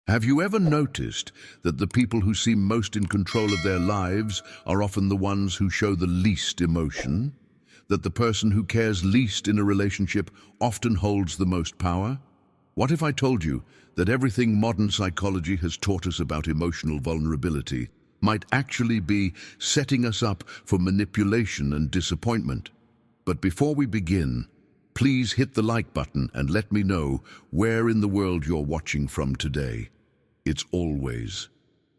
Have you ever noticed that the people who seem most in control of their lives are often the ones who show the least emotion? That the person who cares least in a relationship often holds the most power? What if I told you that everything modern psychology has taught us about emotional vulnerability might actually be setting us up for manipulation and disappointment? But before we begin, please hit the like button and let me know where in the world you're watching from today. It's always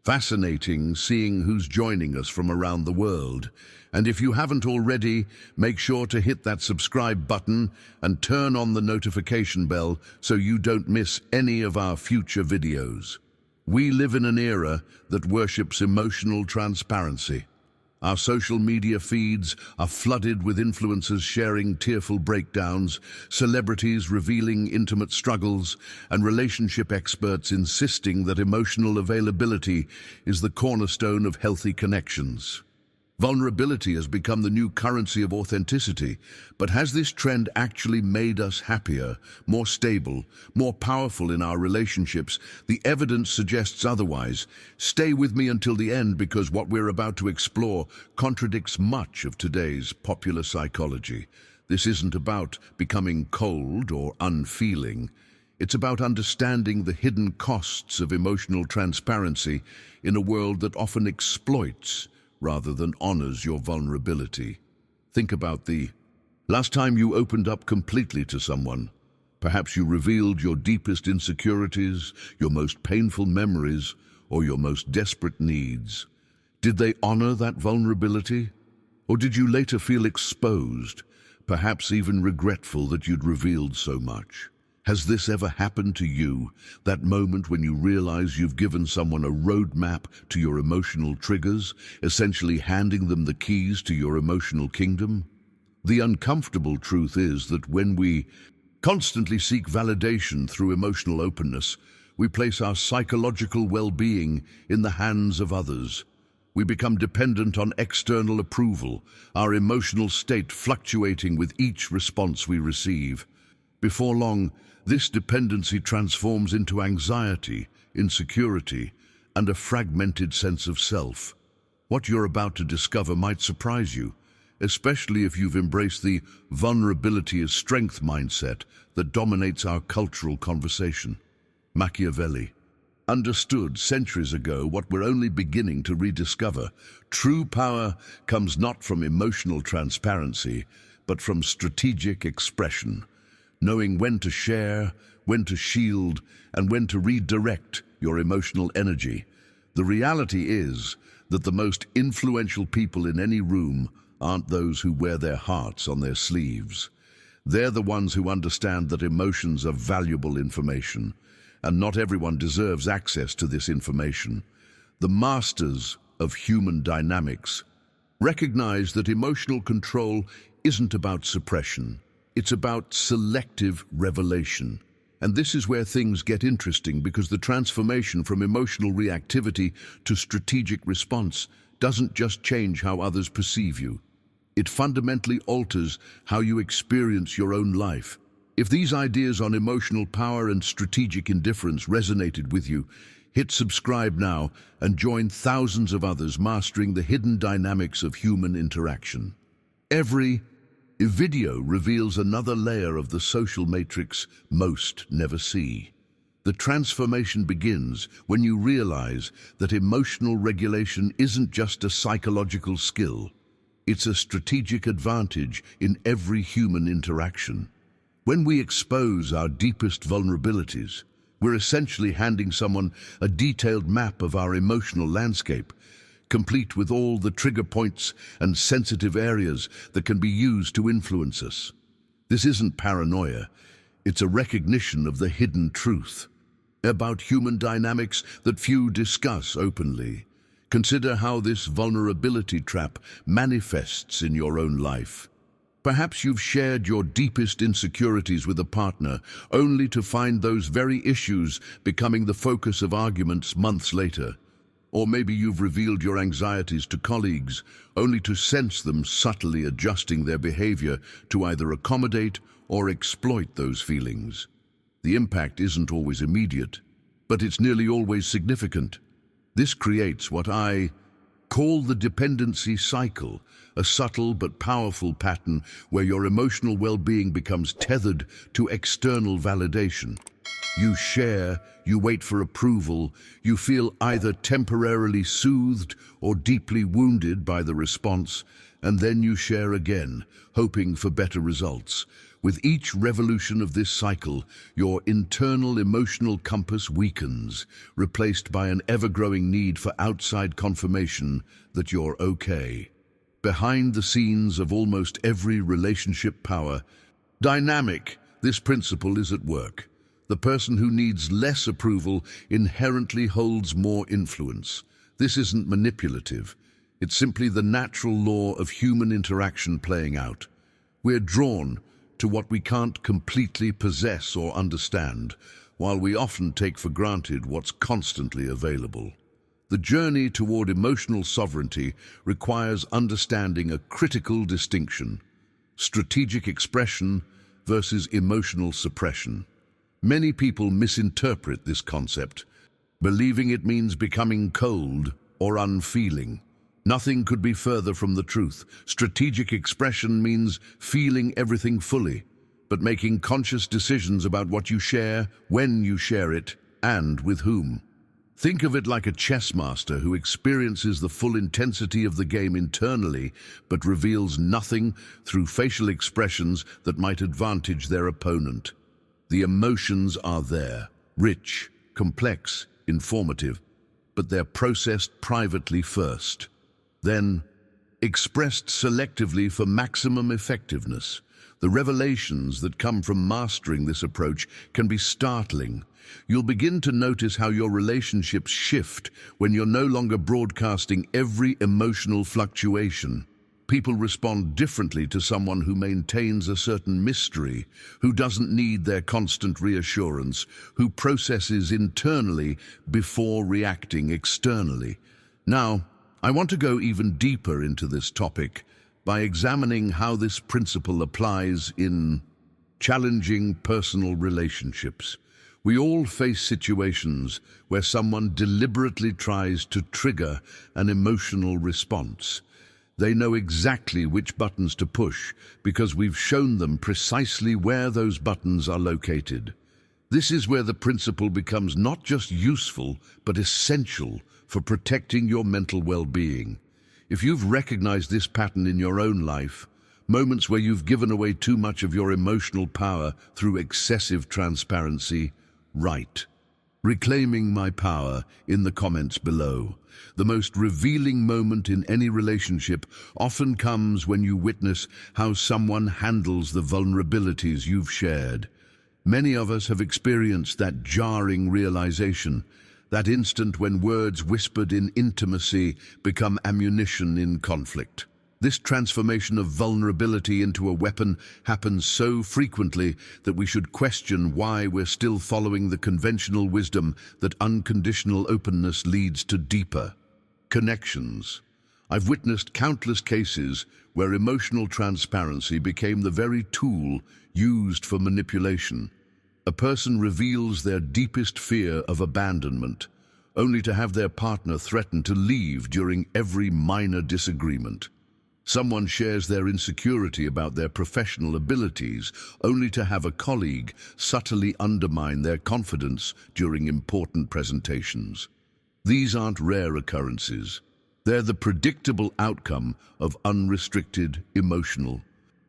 fascinating seeing who's joining us from around the world. And if you haven't already, make sure to hit that subscribe button and turn on the notification bell so you don't miss any of our future videos. We live in an era that worships emotional transparency. Our social media feeds are flooded with influencers sharing tearful breakdowns, celebrities revealing intimate struggles, and relationship experts insisting that emotional availability is the cornerstone of healthy connections. Vulnerability has become the new currency of authenticity, but has this trend actually made us happier, more stable, more powerful in our relationships? The evidence suggests otherwise. Stay with me until the end because what we're about to explore contradicts much of today's popular psychology. This isn't about becoming cold or unfeeling. It's about understanding the hidden costs of emotional transparency in a world that often exploits rather than honors your vulnerability. Think about the last time you opened up completely to someone. Perhaps you revealed your deepest insecurities, your most painful memories, or your most desperate needs. Did they honor that vulnerability? Or did you later feel exposed, perhaps even regretful that you'd revealed so much? Has this ever happened to you, that moment when you realize you've given someone a roadmap to your emotional triggers, essentially handing them the keys to your emotional kingdom? The uncomfortable truth is that when we constantly seek validation through emotional openness, we place our psychological well-being in the hands of others. We become dependent on external approval, our emotional state fluctuating with each response we receive. Before long, this dependency transforms into anxiety, insecurity, and a fragmented sense of self. What you're about to discover might surprise you, especially if you've embraced the vulnerability as strength mindset that dominates our cultural conversation. Machiavelli understood centuries ago what we're only beginning to rediscover. True power comes not from emotional transparency, but from strategic expression. Knowing when to share, when to shield, and when to redirect your emotional energy. The reality is that the most influential people in any room aren't those who wear their hearts on their sleeves. They're the ones who understand that emotions are valuable information, and not everyone deserves access to this information. The masters of human dynamics recognize that emotional control isn't about suppression. It's about selective revelation. And this is where things get interesting because the transformation from emotional reactivity to strategic response doesn't just change how others perceive you. It fundamentally alters how you experience your own life. If these ideas on emotional power and strategic indifference resonated with you, hit subscribe now and join thousands of others mastering the hidden dynamics of human interaction. Every video reveals another layer of the social matrix most never see. The transformation begins when you realize that emotional regulation isn't just a psychological skill. It's a strategic advantage in every human interaction. When we expose our deepest vulnerabilities, we're essentially handing someone a detailed map of our emotional landscape, complete with all the trigger points and sensitive areas that can be used to influence us. This isn't paranoia, it's a recognition of the hidden truth about human dynamics that few discuss openly. Consider how this vulnerability trap manifests in your own life. Perhaps you've shared your deepest insecurities with a partner, only to find those very issues becoming the focus of arguments months later. Or maybe you've revealed your anxieties to colleagues, only to sense them subtly adjusting their behavior to either accommodate or exploit those feelings. The impact isn't always immediate. but it's nearly always significant. This creates what I call the dependency cycle, a subtle but powerful pattern where your emotional well-being becomes tethered to external validation. You share, you wait for approval, you feel either temporarily soothed or deeply wounded by the response, and then you share again, hoping for better results. With each revolution of this cycle, your internal emotional compass weakens, replaced by an ever-growing need for outside confirmation that you're okay. Behind the scenes of almost every relationship power dynamic, this principle is at work. The person who needs less approval inherently holds more influence. This isn't manipulative. It's simply the natural law of human interaction playing out. We're drawn to what we can't completely possess or understand, while we often take for granted what's constantly available. The journey toward emotional sovereignty requires understanding a critical distinction: strategic expression versus emotional suppression. Many people misinterpret this concept, believing it means becoming cold or unfeeling. Nothing could be further from the truth. Strategic expression means feeling everything fully, but making conscious decisions about what you share, when you share it, and with whom. Think of it like a chess master who experiences the full intensity of the game internally, but reveals nothing through facial expressions that might advantage their opponent. The emotions are there, rich, complex, informative, but they're processed privately first, then expressed selectively for maximum effectiveness. The revelations that come from mastering this approach can be startling. You'll begin to notice how your relationships shift when you're no longer broadcasting every emotional fluctuation. People respond differently to someone who maintains a certain mystery, who doesn't need their constant reassurance, who processes internally before reacting externally. Now, I want to go even deeper into this topic by examining how this principle applies in challenging personal relationships. We all face situations where someone deliberately tries to trigger an emotional response. They know exactly which buttons to push because we've shown them precisely where those buttons are located. This is where the principle becomes not just useful, but essential for protecting your mental well-being. If you've recognized this pattern in your own life, moments where you've given away too much of your emotional power through excessive transparency, write "Reclaiming my power" in the comments below. The most revealing moment in any relationship often comes when you witness how someone handles the vulnerabilities you've shared. Many of us have experienced that jarring realization, that instant when words whispered in intimacy become ammunition in conflict. This transformation of vulnerability into a weapon happens so frequently that we should question why we're still following the conventional wisdom that unconditional openness leads to deeper connections. I've witnessed countless cases where emotional transparency became the very tool used for manipulation. A person reveals their deepest fear of abandonment, only to have their partner threaten to leave during every minor disagreement. Someone shares their insecurity about their professional abilities, only to have a colleague subtly undermine their confidence during important presentations. These aren't rare occurrences. They're the predictable outcome of unrestricted emotional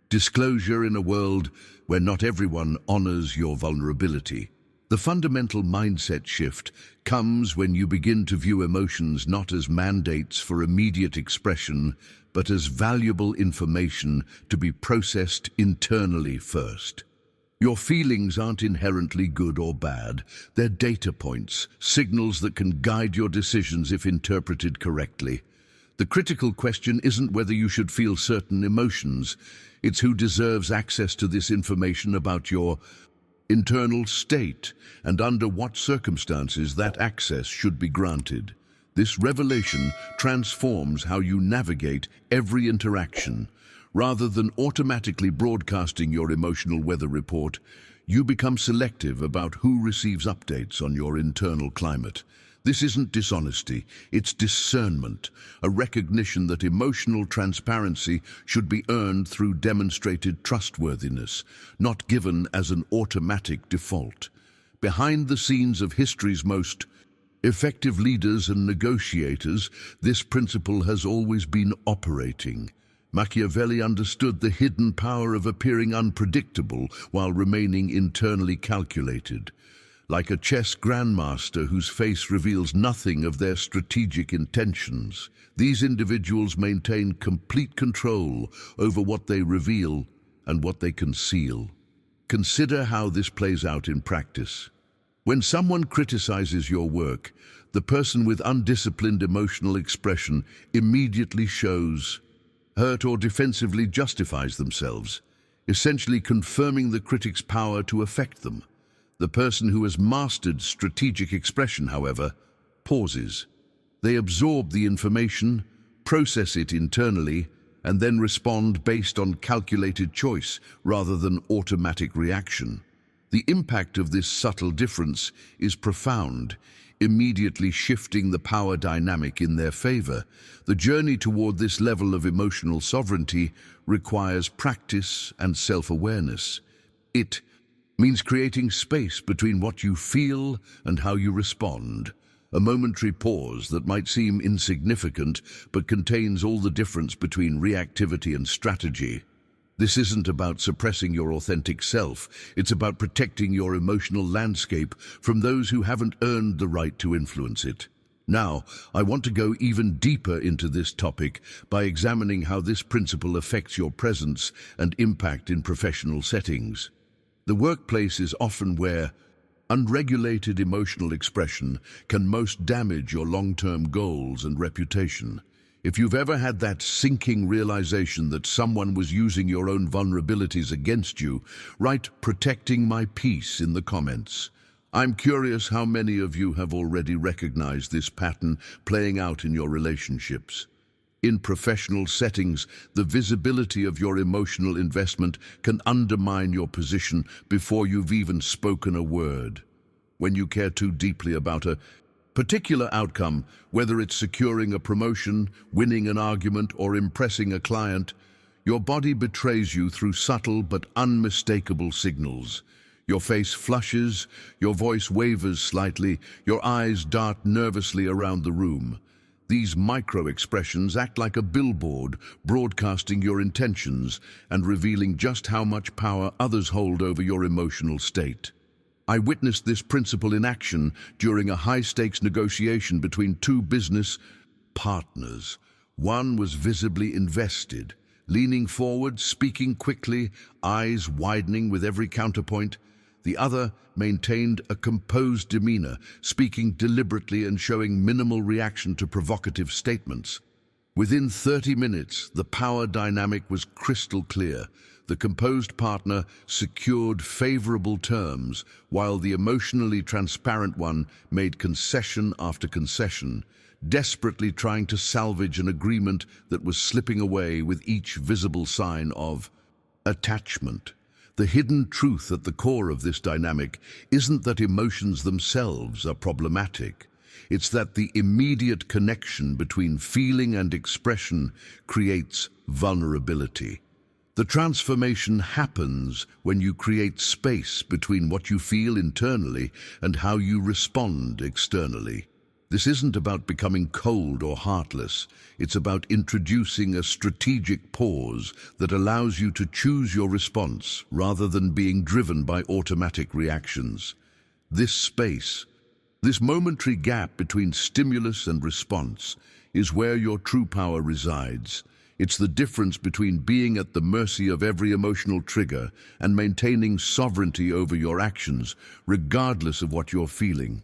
disclosure in a world where not everyone honors your vulnerability. The fundamental mindset shift comes when you begin to view emotions not as mandates for immediate expression, but as valuable information to be processed internally first. Your feelings aren't inherently good or bad. They're data points, signals that can guide your decisions if interpreted correctly. The critical question isn't whether you should feel certain emotions. It's who deserves access to this information about your internal state and under what circumstances that access should be granted. This revelation transforms how you navigate every interaction. Rather than automatically broadcasting your emotional weather report, You become selective about who receives updates on your internal climate. This isn't dishonesty, it's discernment, a recognition that emotional transparency should be earned through demonstrated trustworthiness, not given as an automatic default. Behind the scenes of history's most effective leaders and negotiators, this principle has always been operating. Machiavelli understood the hidden power of appearing unpredictable while remaining internally calculated. Like a chess grandmaster whose face reveals nothing of their strategic intentions, these individuals maintain complete control over what they reveal and what they conceal. Consider how this plays out in practice. When someone criticizes your work, the person with undisciplined emotional expression immediately shows hurt or defensively justifies themselves, essentially confirming the critic's power to affect them. The person who has mastered strategic expression, however, pauses. They absorb the information, process it internally, and then respond based on calculated choice rather than automatic reaction. The impact of this subtle difference is profound, immediately shifting the power dynamic in their favor. The journey toward this level of emotional sovereignty requires practice and self-awareness. It means creating space between what you feel and how you respond. A momentary pause that might seem insignificant but contains all the difference between reactivity and strategy. This isn't about suppressing your authentic self, it's about protecting your emotional landscape from those who haven't earned the right to influence it. Now, I want to go even deeper into this topic by examining how this principle affects your presence and impact in professional settings. The workplace is often where unregulated emotional expression can most damage your long-term goals and reputation. If you've ever had that sinking realization that someone was using your own vulnerabilities against you, write "protecting my peace" in the comments. I'm curious how many of you have already recognized this pattern playing out in your relationships. In professional settings, the visibility of your emotional investment can undermine your position before you've even spoken a word. When you care too deeply about a particular outcome, whether it's securing a promotion, winning an argument, or impressing a client, your body betrays you through subtle but unmistakable signals. Your face flushes, your voice wavers slightly, your eyes dart nervously around the room. These micro-expressions act like a billboard, broadcasting your intentions and revealing just how much power others hold over your emotional state. I witnessed this principle in action during a high-stakes negotiation between two business partners. One was visibly invested, leaning forward, speaking quickly, eyes widening with every counterpoint. The other maintained a composed demeanor, speaking deliberately and showing minimal reaction to provocative statements. Within 30 minutes, the power dynamic was crystal clear. The composed partner secured favorable terms, while the emotionally transparent one made concession after concession, desperately trying to salvage an agreement that was slipping away with each visible sign of attachment. The hidden truth at the core of this dynamic isn't that emotions themselves are problematic. It's that the immediate connection between feeling and expression creates vulnerability. The transformation happens when you create space between what you feel internally and how you respond externally. This isn't about becoming cold or heartless. It's about introducing a strategic pause that allows you to choose your response rather than being driven by automatic reactions. This space, this momentary gap between stimulus and response, is where your true power resides. It's the difference between being at the mercy of every emotional trigger and maintaining sovereignty over your actions, regardless of what you're feeling.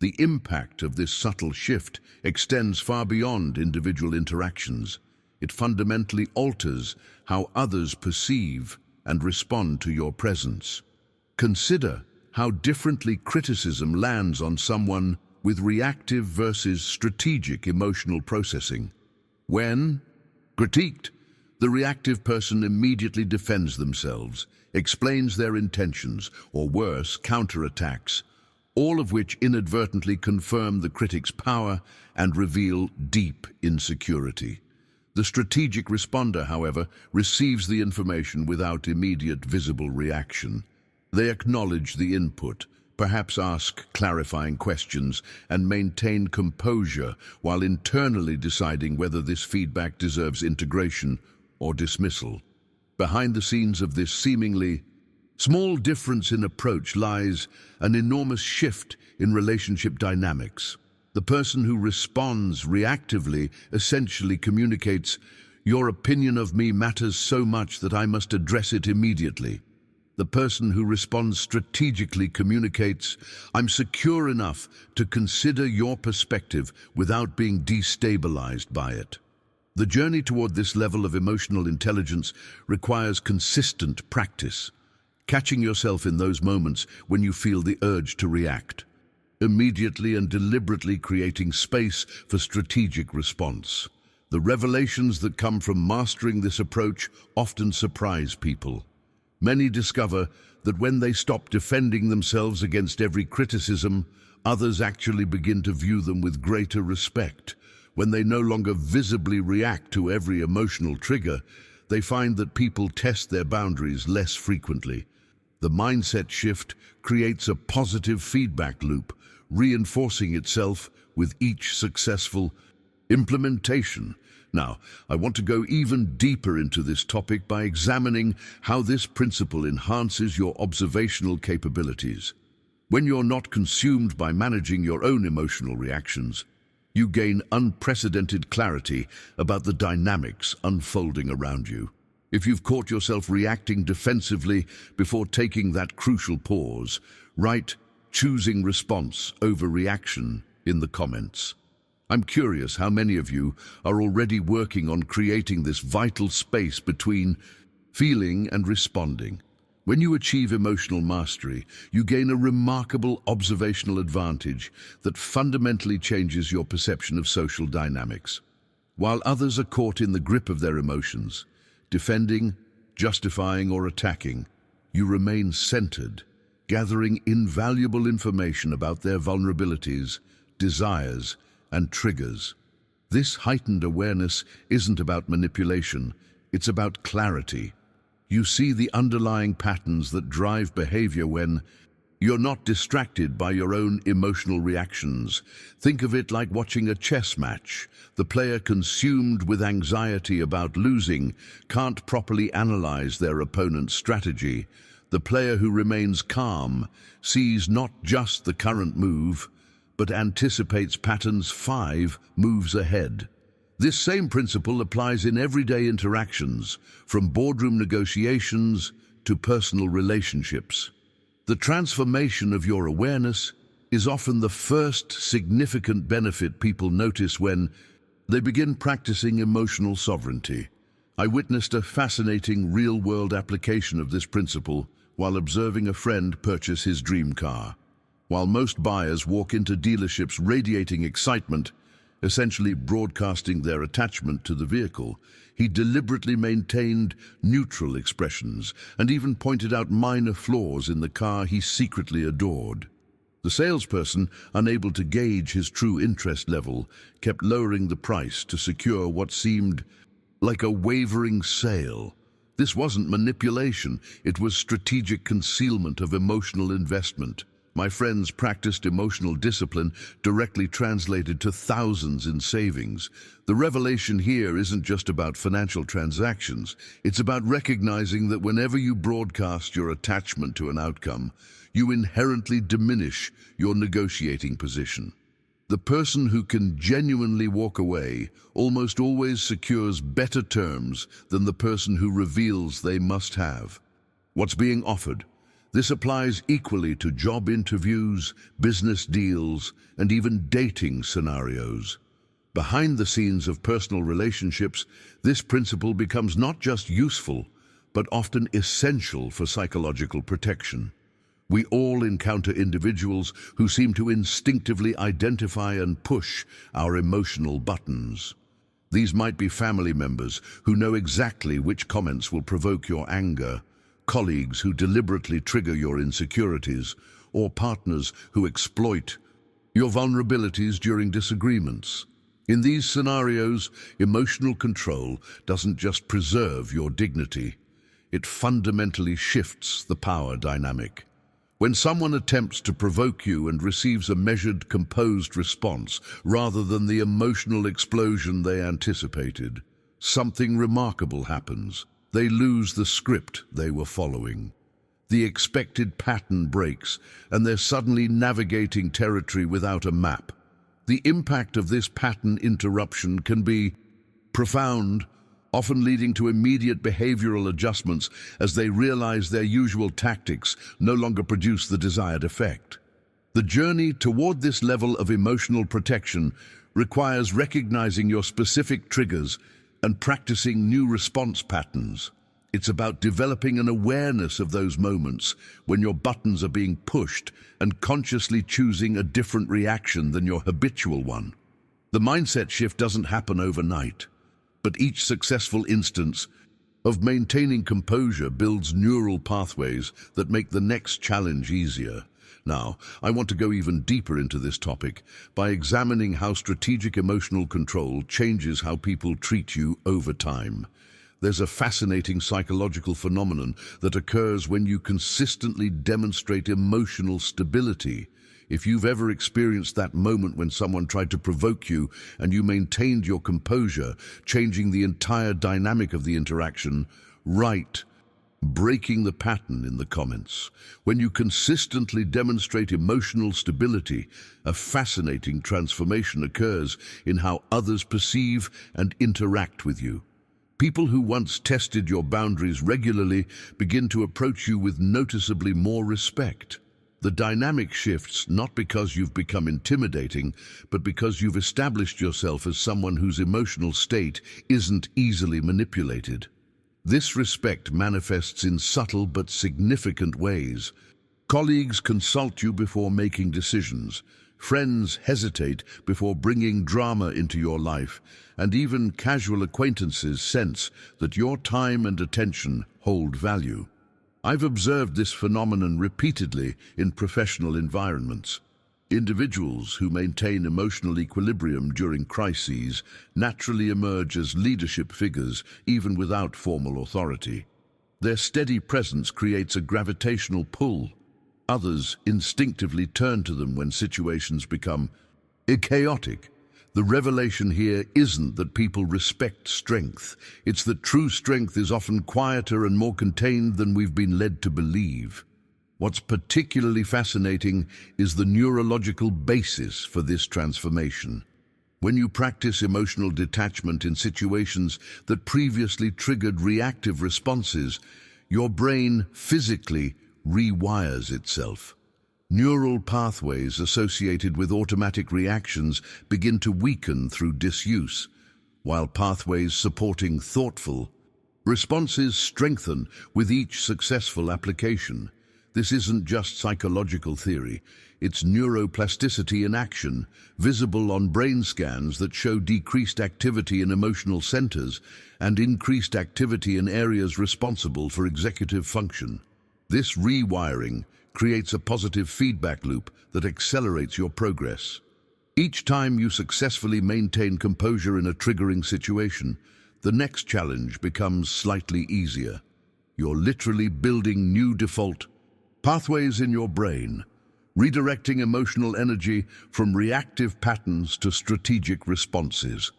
The impact of this subtle shift extends far beyond individual interactions. It fundamentally alters how others perceive and respond to your presence. Consider how differently criticism lands on someone with reactive versus strategic emotional processing. When critiqued, The reactive person immediately defends themselves, explains their intentions, or worse, counterattacks, all of which inadvertently confirm the critic's power and reveal deep insecurity. The strategic responder, however, receives the information without immediate visible reaction. They acknowledge the input, perhaps ask clarifying questions, and maintain composure while internally deciding whether this feedback deserves integration or dismissal. Behind the scenes of this seemingly small difference in approach lies an enormous shift in relationship dynamics. The person who responds reactively essentially communicates, "Your opinion of me matters so much that I must address it immediately." The person who responds strategically communicates, "I'm secure enough to consider your perspective without being destabilized by it." The journey toward this level of emotional intelligence requires consistent practice, catching yourself in those moments when you feel the urge to react, immediately and deliberately creating space for strategic response. The revelations that come from mastering this approach often surprise people. Many discover that when they stop defending themselves against every criticism, others actually begin to view them with greater respect. When they no longer visibly react to every emotional trigger, they find that people test their boundaries less frequently. The mindset shift creates a positive feedback loop, reinforcing itself with each successful implementation. Now, I want to go even deeper into this topic by examining how this principle enhances your observational capabilities. When you're not consumed by managing your own emotional reactions, you gain unprecedented clarity about the dynamics unfolding around you. If you've caught yourself reacting defensively before taking that crucial pause, write "choosing response over reaction" in the comments. I'm curious how many of you are already working on creating this vital space between feeling and responding. When you achieve emotional mastery, you gain a remarkable observational advantage that fundamentally changes your perception of social dynamics. While others are caught in the grip of their emotions, defending, justifying, or attacking, you remain centered, gathering invaluable information about their vulnerabilities, desires, and triggers. This heightened awareness isn't about manipulation, it's about clarity. You see the underlying patterns that drive behavior when you're not distracted by your own emotional reactions. Think of it like watching a chess match. The player consumed with anxiety about losing can't properly analyze their opponent's strategy. The player who remains calm sees not just the current move, but anticipates patterns 5 moves ahead. This same principle applies in everyday interactions, from boardroom negotiations to personal relationships. The transformation of your awareness is often the first significant benefit people notice when they begin practicing emotional sovereignty. I witnessed a fascinating real-world application of this principle while observing a friend purchase his dream car. While most buyers walk into dealerships radiating excitement, essentially broadcasting their attachment to the vehicle, he deliberately maintained neutral expressions and even pointed out minor flaws in the car he secretly adored. The salesperson, unable to gauge his true interest level, kept lowering the price to secure what seemed like a wavering sale. This wasn't manipulation, it was strategic concealment of emotional investment. My friends practiced emotional discipline, directly translated to thousands in savings. The revelation here isn't just about financial transactions. It's about recognizing that whenever you broadcast your attachment to an outcome, you inherently diminish your negotiating position. The person who can genuinely walk away almost always secures better terms than the person who reveals they must have what's being offered. This applies equally to job interviews, business deals, and even dating scenarios. Behind the scenes of personal relationships, this principle becomes not just useful, but often essential for psychological protection. We all encounter individuals who seem to instinctively identify and push our emotional buttons. These might be family members who know exactly which comments will provoke your anger, colleagues who deliberately trigger your insecurities, or partners who exploit your vulnerabilities during disagreements. In these scenarios, emotional control doesn't just preserve your dignity, it fundamentally shifts the power dynamic. When someone attempts to provoke you and receives a measured, composed response rather than the emotional explosion they anticipated, something remarkable happens. They lose the script they were following. The expected pattern breaks, and they're suddenly navigating territory without a map. The impact of this pattern interruption can be profound, often leading to immediate behavioral adjustments as they realize their usual tactics no longer produce the desired effect. The journey toward this level of emotional protection requires recognizing your specific triggers and practicing new response patterns. It's about developing an awareness of those moments when your buttons are being pushed and consciously choosing a different reaction than your habitual one. The mindset shift doesn't happen overnight, but each successful instance of maintaining composure builds neural pathways that make the next challenge easier. Now, I want to go even deeper into this topic by examining how strategic emotional control changes how people treat you over time. There's a fascinating psychological phenomenon that occurs when you consistently demonstrate emotional stability. If you've ever experienced that moment when someone tried to provoke you and you maintained your composure, changing the entire dynamic of the interaction, right, breaking the pattern in the comments. When you consistently demonstrate emotional stability, a fascinating transformation occurs in how others perceive and interact with you. People who once tested your boundaries regularly begin to approach you with noticeably more respect. The dynamic shifts not because you've become intimidating, but because you've established yourself as someone whose emotional state isn't easily manipulated. This respect manifests in subtle but significant ways. Colleagues consult you before making decisions. Friends hesitate before bringing drama into your life, and even casual acquaintances sense that your time and attention hold value. I've observed this phenomenon repeatedly in professional environments. Individuals who maintain emotional equilibrium during crises naturally emerge as leadership figures even without formal authority. Their steady presence creates a gravitational pull. Others instinctively turn to them when situations become chaotic. The revelation here isn't that people respect strength. It's that true strength is often quieter and more contained than we've been led to believe. What's particularly fascinating is the neurological basis for this transformation. When you practice emotional detachment in situations that previously triggered reactive responses, your brain physically rewires itself. Neural pathways associated with automatic reactions begin to weaken through disuse, while pathways supporting thoughtful responses strengthen with each successful application. This isn't just psychological theory, it's neuroplasticity in action, visible on brain scans that show decreased activity in emotional centers and increased activity in areas responsible for executive function. This rewiring creates a positive feedback loop that accelerates your progress. Each time you successfully maintain composure in a triggering situation, the next challenge becomes slightly easier. You're literally building new default pathways in your brain, redirecting emotional energy from reactive patterns to strategic responses.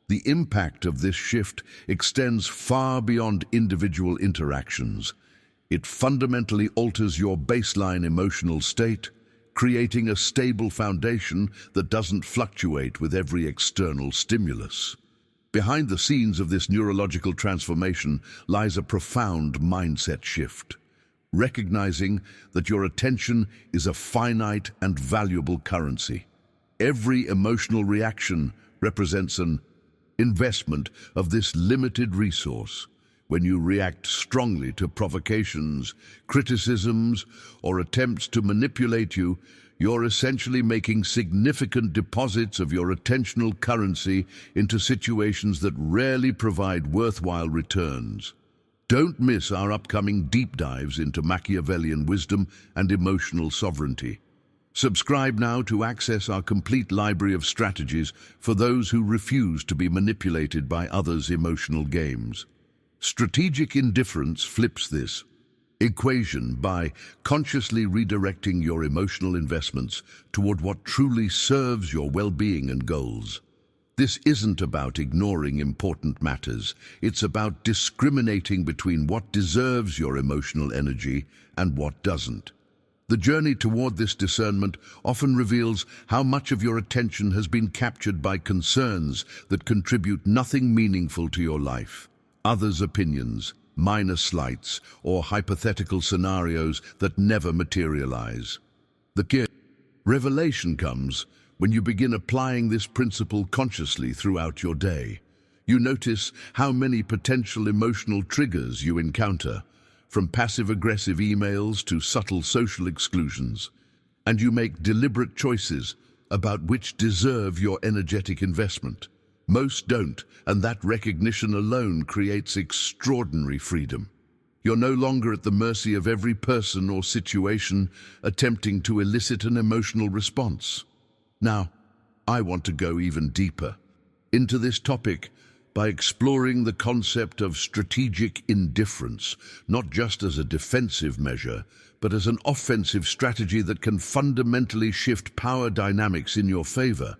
The impact of this shift extends far beyond individual interactions. It fundamentally alters your baseline emotional state, creating a stable foundation that doesn't fluctuate with every external stimulus. Behind the scenes of this neurological transformation lies a profound mindset shift. Recognizing that your attention is a finite and valuable currency. Every emotional reaction represents an investment of this limited resource. When you react strongly to provocations, criticisms, or attempts to manipulate you, You're essentially making significant deposits of your attentional currency into situations that rarely provide worthwhile returns. Don't miss our upcoming deep dives into Machiavellian wisdom and emotional sovereignty. Subscribe now to access our complete library of strategies for those who refuse to be manipulated by others' emotional games. Strategic indifference flips this equation by consciously redirecting your emotional investments toward what truly serves your well-being and goals. This isn't about ignoring important matters. It's about discriminating between what deserves your emotional energy and what doesn't. The journey toward this discernment often reveals how much of your attention has been captured by concerns that contribute nothing meaningful to your life. Others' opinions, minor slights, or hypothetical scenarios that never materialize. The key revelation comes when you begin applying this principle consciously throughout your day. You notice how many potential emotional triggers you encounter, from passive-aggressive emails to subtle social exclusions, and you make deliberate choices about which deserve your energetic investment. Most don't, and that recognition alone creates extraordinary freedom. You're no longer at the mercy of every person or situation attempting to elicit an emotional response. Now, I want to go even deeper into this topic by exploring the concept of strategic indifference, not just as a defensive measure, but as an offensive strategy that can fundamentally shift power dynamics in your favor.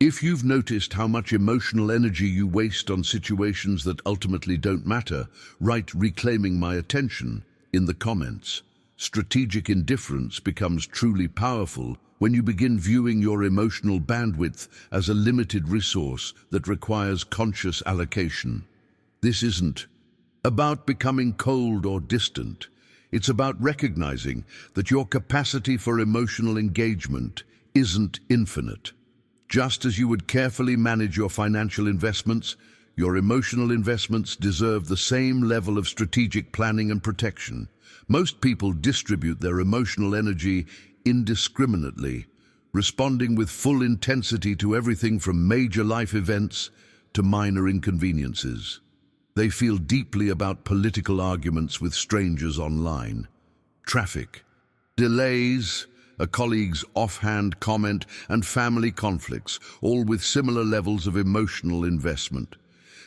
If you've noticed how much emotional energy you waste on situations that ultimately don't matter, write "reclaiming my attention" in the comments. Strategic indifference becomes truly powerful when you begin viewing your emotional bandwidth as a limited resource that requires conscious allocation. This isn't about becoming cold or distant. It's about recognizing that your capacity for emotional engagement isn't infinite. Just as you would carefully manage your financial investments, your emotional investments deserve the same level of strategic planning and protection. Most people distribute their emotional energy indiscriminately, responding with full intensity to everything from major life events to minor inconveniences. They feel deeply about political arguments with strangers online, traffic, delays, a colleague's offhand comment, and family conflicts, all with similar levels of emotional investment.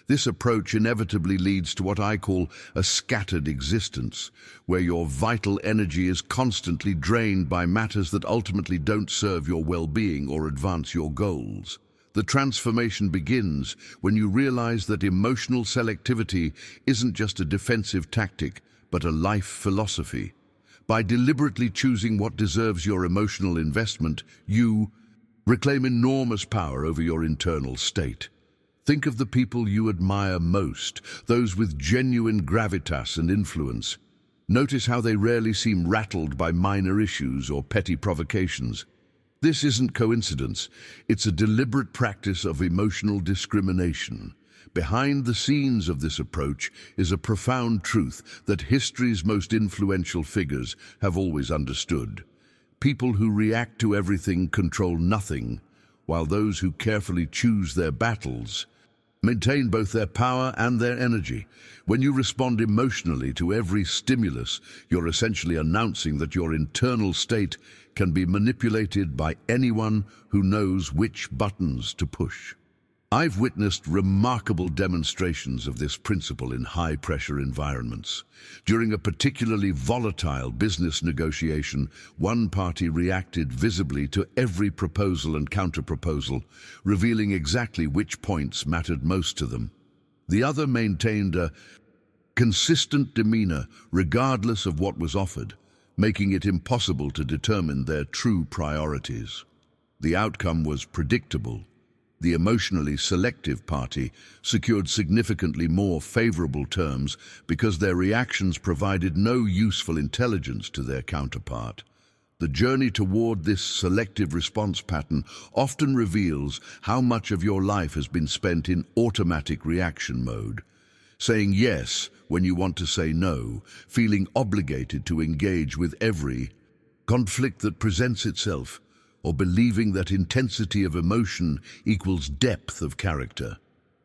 This approach inevitably leads to what I call a scattered existence, where your vital energy is constantly drained by matters that ultimately don't serve your well-being or advance your goals. The transformation begins when you realize that emotional selectivity isn't just a defensive tactic, but a life philosophy. By deliberately choosing what deserves your emotional investment, you reclaim enormous power over your internal state. Think of the people you admire most, those with genuine gravitas and influence. Notice how they rarely seem rattled by minor issues or petty provocations. This isn't coincidence. It's a deliberate practice of emotional discrimination. Behind the scenes of this approach is a profound truth that history's most influential figures have always understood. People who react to everything control nothing, while those who carefully choose their battles maintain both their power and their energy. When you respond emotionally to every stimulus, you're essentially announcing that your internal state can be manipulated by anyone who knows which buttons to push. I've witnessed remarkable demonstrations of this principle in high-pressure environments. During a particularly volatile business negotiation, one party reacted visibly to every proposal and counterproposal, revealing exactly which points mattered most to them. The other maintained a consistent demeanor regardless of what was offered, making it impossible to determine their true priorities. The outcome was predictable. The emotionally selective party secured significantly more favorable terms because their reactions provided no useful intelligence to their counterpart. The journey toward this selective response pattern often reveals how much of your life has been spent in automatic reaction mode, saying yes when you want to say no, feeling obligated to engage with every conflict that presents itself. or believing that intensity of emotion equals depth of character.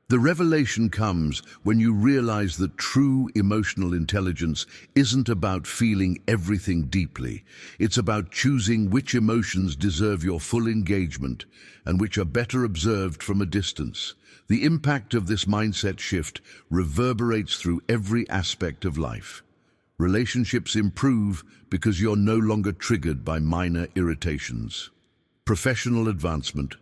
The revelation comes when you realize that true emotional intelligence isn't about feeling everything deeply. It's about choosing which emotions deserve your full engagement and which are better observed from a distance. The impact of this mindset shift reverberates through every aspect of life. Relationships improve because you're no longer triggered by minor irritations. Professional advancement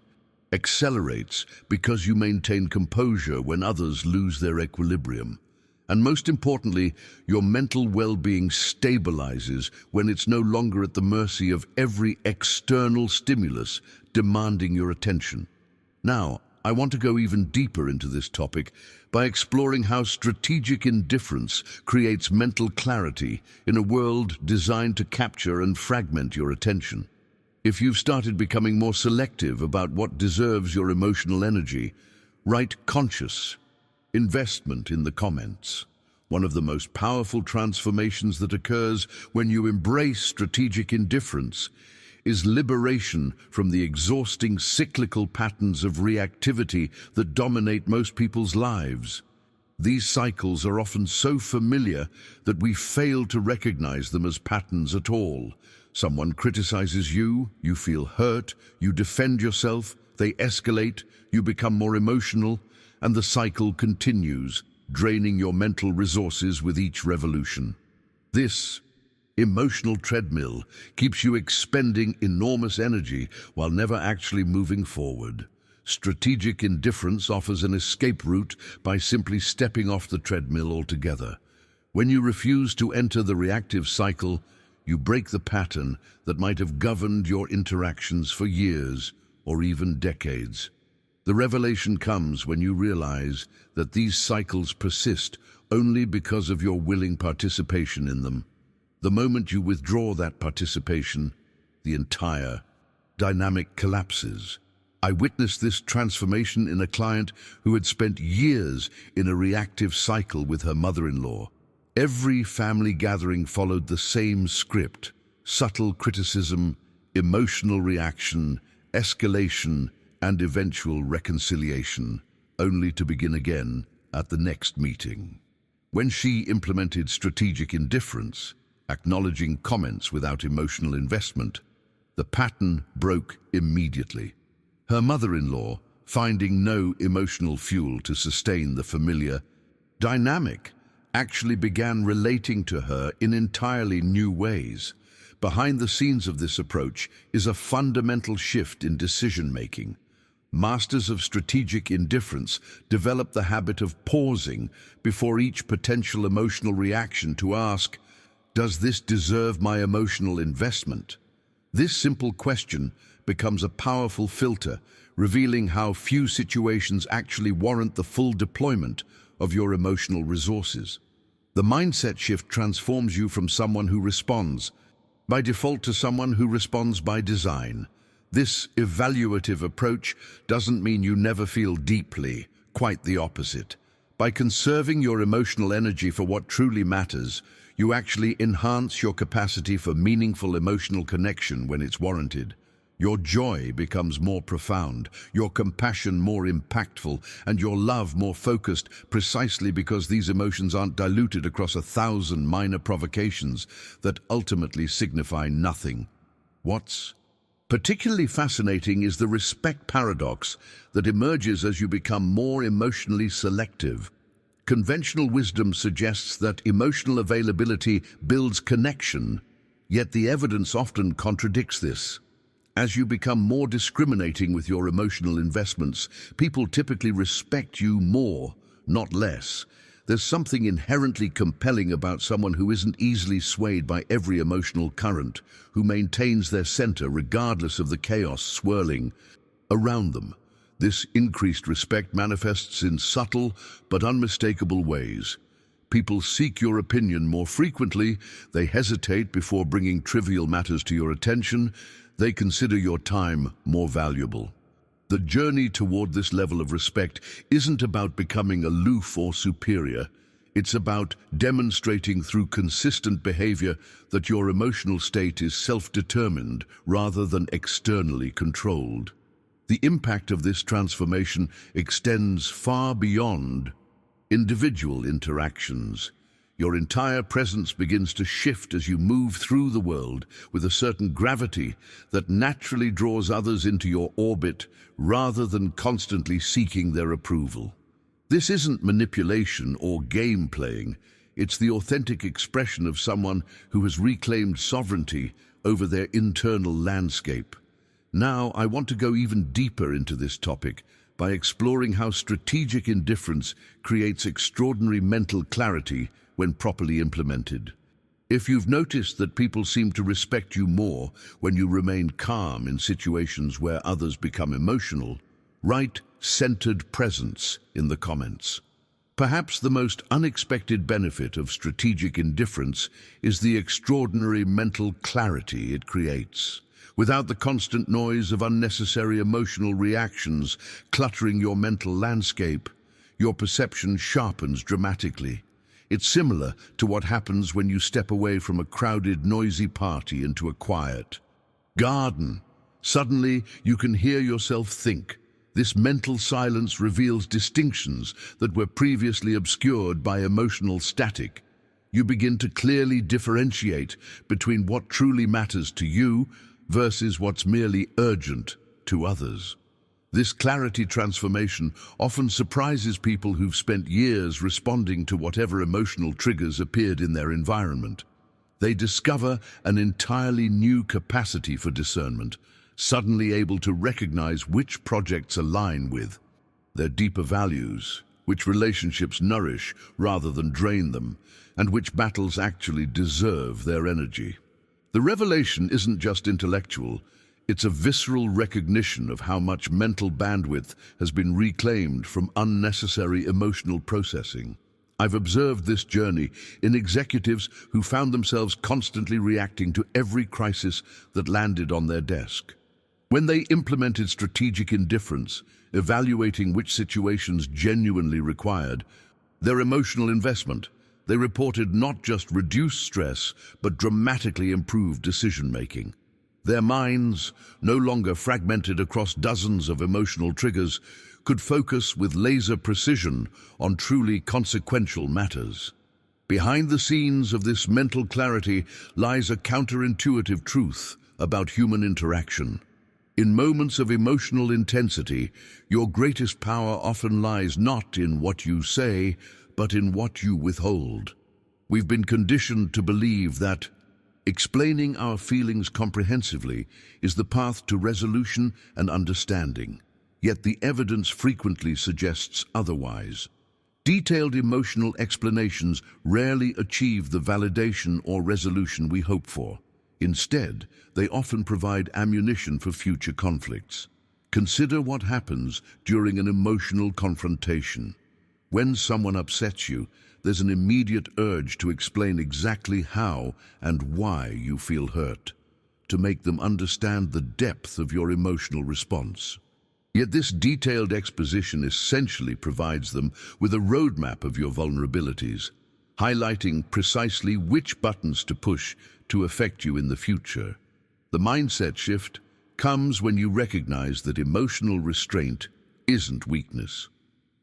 accelerates because you maintain composure when others lose their equilibrium. And most importantly, your mental well-being stabilizes when it's no longer at the mercy of every external stimulus demanding your attention. Now, I want to go even deeper into this topic by exploring how strategic indifference creates mental clarity in a world designed to capture and fragment your attention. If you've started becoming more selective about what deserves your emotional energy, write conscious investment in the comments. One of the most powerful transformations that occurs when you embrace strategic indifference is liberation from the exhausting cyclical patterns of reactivity that dominate most people's lives. These cycles are often so familiar that we fail to recognize them as patterns at all. Someone criticizes you, you feel hurt, you defend yourself, they escalate, you become more emotional, and the cycle continues, draining your mental resources with each revolution. This emotional treadmill keeps you expending enormous energy while never actually moving forward. Strategic indifference offers an escape route by simply stepping off the treadmill altogether. When you refuse to enter the reactive cycle, you break the pattern that might have governed your interactions for years or even decades. The revelation comes when you realize that these cycles persist only because of your willing participation in them. The moment you withdraw that participation, the entire dynamic collapses. I witnessed this transformation in a client who had spent years in a reactive cycle with her mother-in-law. Every family gathering followed the same script: subtle criticism, emotional reaction, escalation, and eventual reconciliation, only to begin again at the next meeting. When she implemented strategic indifference, acknowledging comments without emotional investment, the pattern broke immediately. Her mother-in-law, finding no emotional fuel to sustain the familiar dynamic, actually began relating to her in entirely new ways. Behind the scenes of this approach is a fundamental shift in decision-making. Masters of strategic indifference develop the habit of pausing before each potential emotional reaction to ask, "Does this deserve my emotional investment?" This simple question becomes a powerful filter, revealing how few situations actually warrant the full deployment of your emotional resources. The mindset shift transforms you from someone who responds by default to someone who responds by design. This evaluative approach doesn't mean you never feel deeply, quite the opposite. By conserving your emotional energy for what truly matters, you actually enhance your capacity for meaningful emotional connection when it's warranted. Your joy becomes more profound, your compassion more impactful, and your love more focused, precisely because these emotions aren't diluted across 1,000 minor provocations that ultimately signify nothing. What's particularly fascinating is the respect paradox that emerges as you become more emotionally selective. Conventional wisdom suggests that emotional availability builds connection, yet the evidence often contradicts this. As you become more discriminating with your emotional investments, people typically respect you more, not less. There's something inherently compelling about someone who isn't easily swayed by every emotional current, who maintains their center regardless of the chaos swirling around them. This increased respect manifests in subtle but unmistakable ways. People seek your opinion more frequently, they hesitate before bringing trivial matters to your attention, they consider your time more valuable. The journey toward this level of respect isn't about becoming aloof or superior. It's about demonstrating through consistent behavior that your emotional state is self-determined rather than externally controlled. The impact of this transformation extends far beyond individual interactions. Your entire presence begins to shift as you move through the world with a certain gravity that naturally draws others into your orbit rather than constantly seeking their approval. This isn't manipulation or game playing. It's the authentic expression of someone who has reclaimed sovereignty over their internal landscape. Now, I want to go even deeper into this topic by exploring how strategic indifference creates extraordinary mental clarity when properly implemented. If you've noticed that people seem to respect you more when you remain calm in situations where others become emotional, write centered presence in the comments. Perhaps the most unexpected benefit of strategic indifference is the extraordinary mental clarity it creates. Without the constant noise of unnecessary emotional reactions cluttering your mental landscape, your perception sharpens dramatically. It's similar to what happens when you step away from a crowded, noisy party into a quiet garden. Suddenly, you can hear yourself think. This mental silence reveals distinctions that were previously obscured by emotional static. You begin to clearly differentiate between what truly matters to you versus what's merely urgent to others. This clarity transformation often surprises people who've spent years responding to whatever emotional triggers appeared in their environment. They discover an entirely new capacity for discernment, suddenly able to recognize which projects align with their deeper values, which relationships nourish rather than drain them, and which battles actually deserve their energy. The revelation isn't just intellectual. It's a visceral recognition of how much mental bandwidth has been reclaimed from unnecessary emotional processing. I've observed this journey in executives who found themselves constantly reacting to every crisis that landed on their desk. When they implemented strategic indifference, evaluating which situations genuinely required their emotional investment, they reported not just reduced stress, but dramatically improved decision-making. Their minds, no longer fragmented across dozens of emotional triggers, could focus with laser precision on truly consequential matters. Behind the scenes of this mental clarity lies a counterintuitive truth about human interaction. In moments of emotional intensity, your greatest power often lies not in what you say, but in what you withhold. We've been conditioned to believe that explaining our feelings comprehensively is the path to resolution and understanding, yet the evidence frequently suggests otherwise. Detailed emotional explanations rarely achieve the validation or resolution we hope for. Instead, they often provide ammunition for future conflicts. Consider what happens during an emotional confrontation. When someone upsets you, there's an immediate urge to explain exactly how and why you feel hurt, to make them understand the depth of your emotional response. Yet this detailed exposition essentially provides them with a roadmap of your vulnerabilities, highlighting precisely which buttons to push to affect you in the future. The mindset shift comes when you recognize that emotional restraint isn't weakness.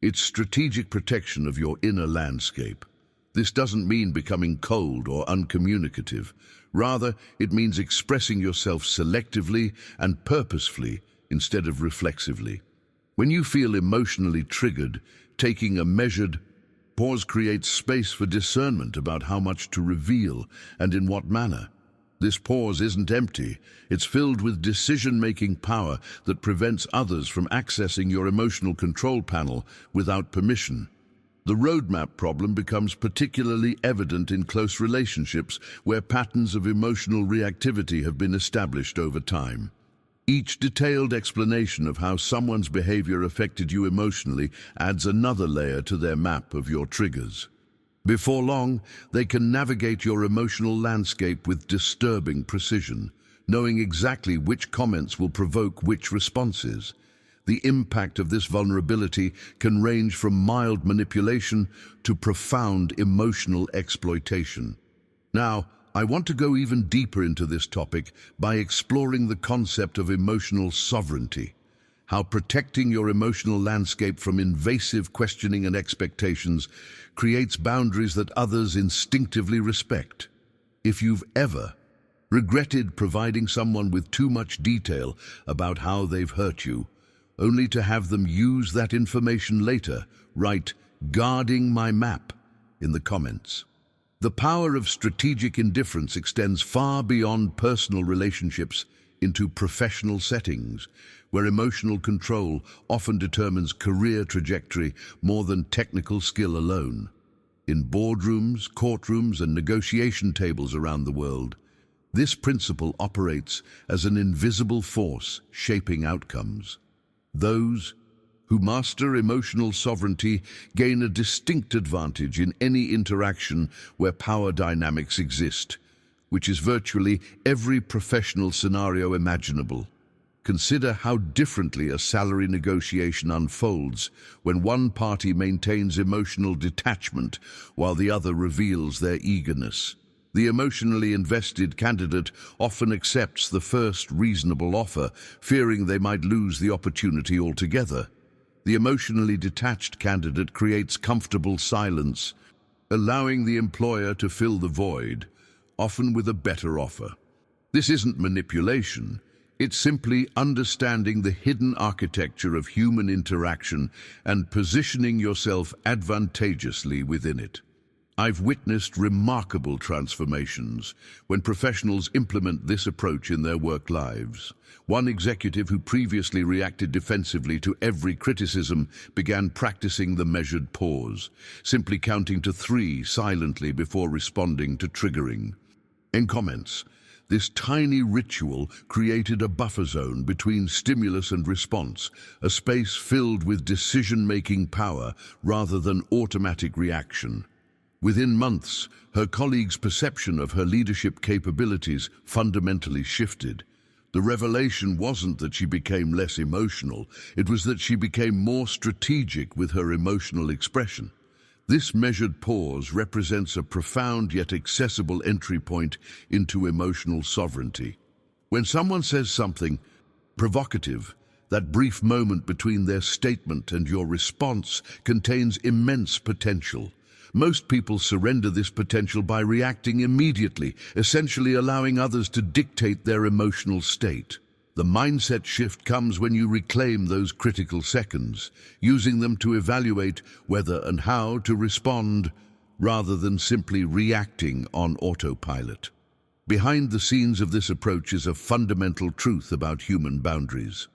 It's strategic protection of your inner landscape. This doesn't mean becoming cold or uncommunicative. Rather, it means expressing yourself selectively and purposefully instead of reflexively. When you feel emotionally triggered, taking a measured pause creates space for discernment about how much to reveal and in what manner. This pause isn't empty. It's filled with decision-making power that prevents others from accessing your emotional control panel without permission. The roadmap problem becomes particularly evident in close relationships where patterns of emotional reactivity have been established over time. Each detailed explanation of how someone's behavior affected you emotionally adds another layer to their map of your triggers. Before long, they can navigate your emotional landscape with disturbing precision, knowing exactly which comments will provoke which responses. The impact of this vulnerability can range from mild manipulation to profound emotional exploitation. Now, I want to go even deeper into this topic by exploring the concept of emotional sovereignty, how protecting your emotional landscape from invasive questioning and expectations creates boundaries that others instinctively respect. If you've ever regretted providing someone with too much detail about how they've hurt you, only to have them use that information later, write "guarding my map" in the comments. The power of strategic indifference extends far beyond personal relationships into professional settings, where emotional control often determines career trajectory more than technical skill alone. In boardrooms, courtrooms, and negotiation tables around the world, this principle operates as an invisible force shaping outcomes. Those who master emotional sovereignty gain a distinct advantage in any interaction where power dynamics exist, which is virtually every professional scenario imaginable. Consider how differently a salary negotiation unfolds when one party maintains emotional detachment while the other reveals their eagerness. The emotionally invested candidate often accepts the first reasonable offer, fearing they might lose the opportunity altogether. The emotionally detached candidate creates comfortable silence, allowing the employer to fill the void, often with a better offer. This isn't manipulation. It's simply understanding the hidden architecture of human interaction and positioning yourself advantageously within it. I've witnessed remarkable transformations when professionals implement this approach in their work lives. One executive who previously reacted defensively to every criticism began practicing the measured pause, simply counting to 3 silently before responding to triggering. In comments, this tiny ritual created a buffer zone between stimulus and response, a space filled with decision-making power rather than automatic reaction. Within months, her colleagues' perception of her leadership capabilities fundamentally shifted. The revelation wasn't that she became less emotional, it was that she became more strategic with her emotional expression. This measured pause represents a profound yet accessible entry point into emotional sovereignty. When someone says something provocative, that brief moment between their statement and your response contains immense potential. Most people surrender this potential by reacting immediately, essentially allowing others to dictate their emotional state. The mindset shift comes when you reclaim those critical seconds, using them to evaluate whether and how to respond, rather than simply reacting on autopilot. Behind the scenes of this approach is a fundamental truth about human boundaries.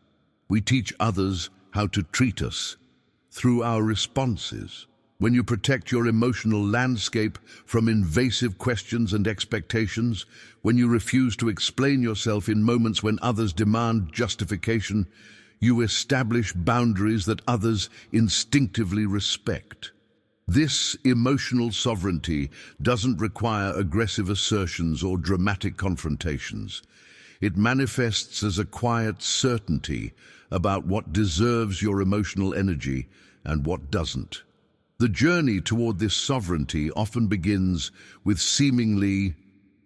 We teach others how to treat us through our responses. When you protect your emotional landscape from invasive questions and expectations, when you refuse to explain yourself in moments when others demand justification, you establish boundaries that others instinctively respect. This emotional sovereignty doesn't require aggressive assertions or dramatic confrontations. It manifests as a quiet certainty about what deserves your emotional energy and what doesn't. The journey toward this sovereignty often begins with seemingly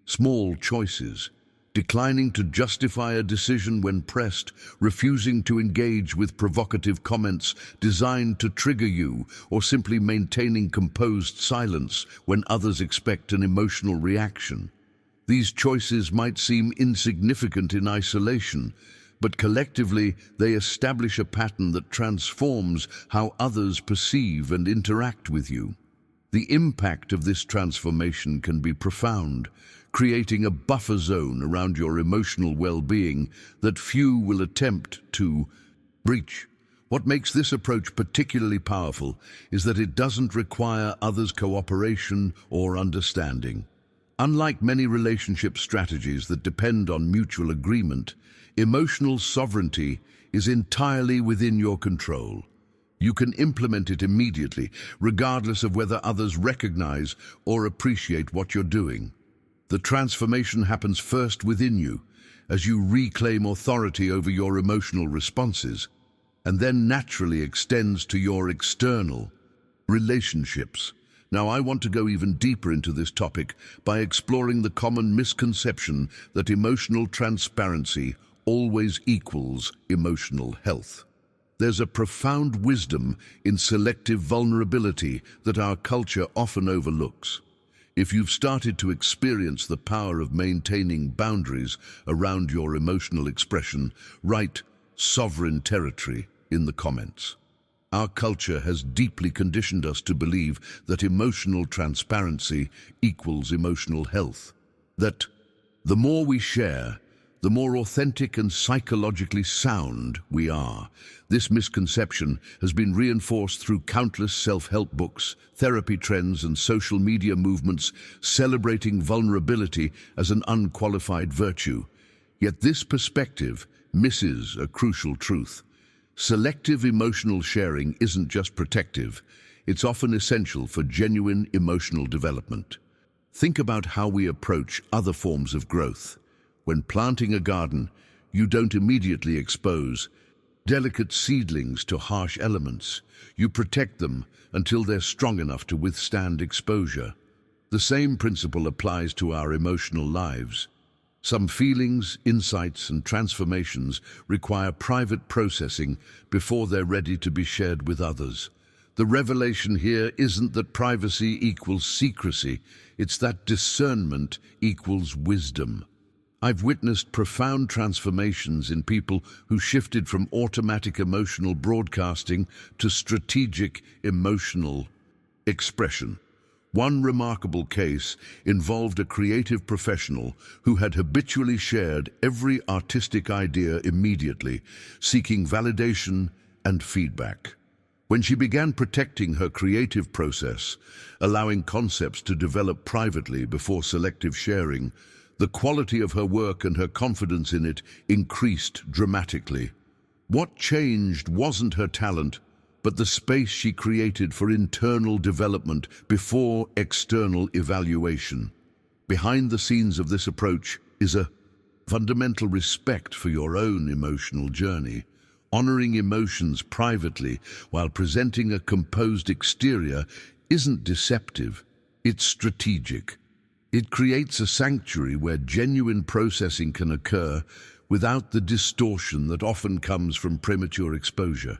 small choices, declining to justify a decision when pressed, refusing to engage with provocative comments designed to trigger you, or simply maintaining composed silence when others expect an emotional reaction. These choices might seem insignificant in isolation, but collectively they establish a pattern that transforms how others perceive and interact with you. The impact of this transformation can be profound, creating a buffer zone around your emotional well-being that few will attempt to breach. What makes this approach particularly powerful is that it doesn't require others' cooperation or understanding. Unlike many relationship strategies that depend on mutual agreement, emotional sovereignty is entirely within your control. You can implement it immediately, regardless of whether others recognize or appreciate what you're doing. The transformation happens first within you, as you reclaim authority over your emotional responses. and then naturally extends to your external relationships. Now, I want to go even deeper into this topic by exploring the common misconception that emotional transparency always equals emotional health. There's a profound wisdom in selective vulnerability that our culture often overlooks. If you've started to experience the power of maintaining boundaries around your emotional expression, write "sovereign territory" in the comments. Our culture has deeply conditioned us to believe that emotional transparency equals emotional health. That the more we share, the more authentic and psychologically sound we are. This misconception has been reinforced through countless self-help books, therapy trends, and social media movements celebrating vulnerability as an unqualified virtue. Yet this perspective misses a crucial truth. Selective emotional sharing isn't just protective, it's often essential for genuine emotional development. Think about how we approach other forms of growth. When planting a garden, you don't immediately expose delicate seedlings to harsh elements. You protect them until they're strong enough to withstand exposure. The same principle applies to our emotional lives. Some feelings, insights, and transformations require private processing before they're ready to be shared with others. The revelation here isn't that privacy equals secrecy, it's that discernment equals wisdom. I've witnessed profound transformations in people who shifted from automatic emotional broadcasting to strategic emotional expression. One remarkable case involved a creative professional who had habitually shared every artistic idea immediately, seeking validation and feedback. When she began protecting her creative process, allowing concepts to develop privately before selective sharing, the quality of her work and her confidence in it increased dramatically. What changed wasn't her talent, but the space she created for internal development before external evaluation. Behind the scenes of this approach is a fundamental respect for your own emotional journey. Honoring emotions privately while presenting a composed exterior isn't deceptive, it's strategic. It creates a sanctuary where genuine processing can occur without the distortion that often comes from premature exposure.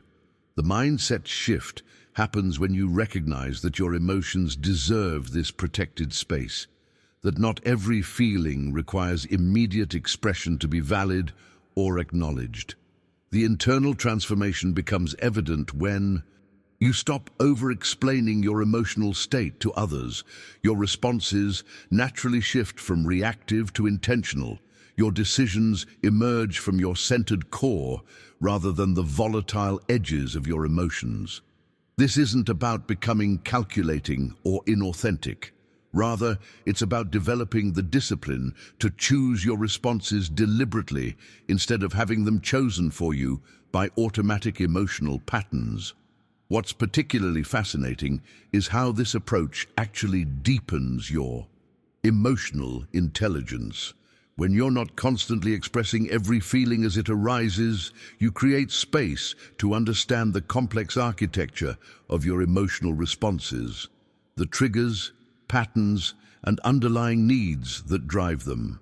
The mindset shift happens when you recognize that your emotions deserve this protected space, that not every feeling requires immediate expression to be valid or acknowledged. The internal transformation becomes evident when you stop over-explaining your emotional state to others. Your responses naturally shift from reactive to intentional. Your decisions emerge from your centered core rather than the volatile edges of your emotions. This isn't about becoming calculating or inauthentic. Rather, it's about developing the discipline to choose your responses deliberately instead of having them chosen for you by automatic emotional patterns. What's particularly fascinating is how this approach actually deepens your emotional intelligence. When you're not constantly expressing every feeling as it arises, you create space to understand the complex architecture of your emotional responses, the triggers, patterns, and underlying needs that drive them.